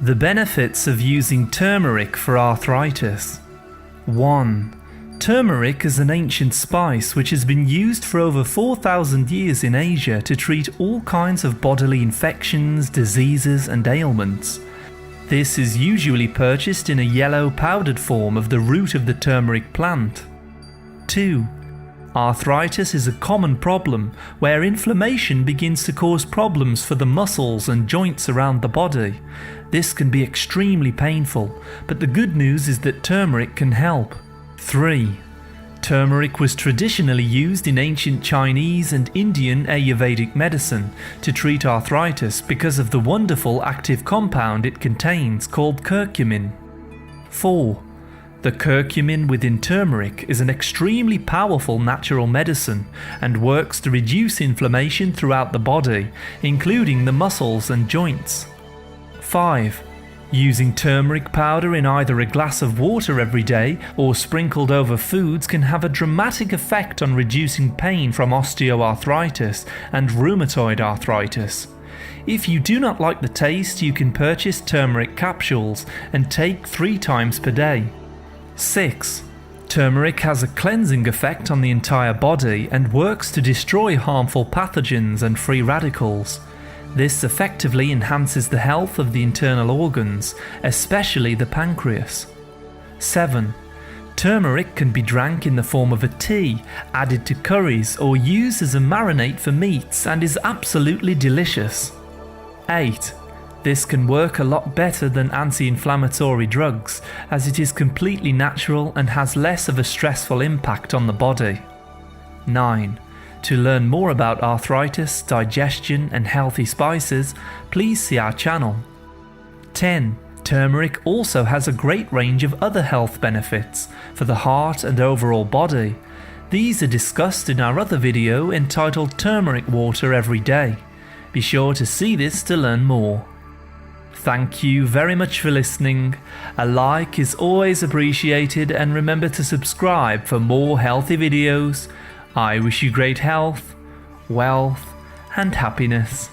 The benefits of using turmeric for arthritis. 1. Turmeric is an ancient spice which has been used for over 4,000 years in Asia to treat all kinds of bodily infections, diseases and ailments. This is usually purchased in a yellow powdered form of the root of the turmeric plant. 2. Arthritis is a common problem where inflammation begins to cause problems for the muscles and joints around the body. This can be extremely painful, but the good news is that turmeric can help. 3. Turmeric was traditionally used in ancient Chinese and Indian Ayurvedic medicine to treat arthritis because of the wonderful active compound it contains called curcumin. 4. The curcumin within turmeric is an extremely powerful natural medicine and works to reduce inflammation throughout the body, including the muscles and joints. 5. Using turmeric powder in either a glass of water every day or sprinkled over foods can have a dramatic effect on reducing pain from osteoarthritis and rheumatoid arthritis. If you do not like the taste, you can purchase turmeric capsules and take 3 times per day. 6. Turmeric has a cleansing effect on the entire body and works to destroy harmful pathogens and free radicals. This effectively enhances the health of the internal organs, especially the pancreas. 7. Turmeric can be drank in the form of a tea, added to curries or used as a marinate for meats and is absolutely delicious. 8. This can work a lot better than anti-inflammatory drugs as it is completely natural and has less of a stressful impact on the body. 9. To learn more about arthritis, digestion and healthy spices, please see our channel. 10. Turmeric also has a great range of other health benefits for the heart and overall body. These are discussed in our other video entitled Turmeric Water Every Day. Be sure to see this to learn more. Thank you very much for listening. A like is always appreciated and remember to subscribe for more healthy videos. I wish you great health, wealth and happiness.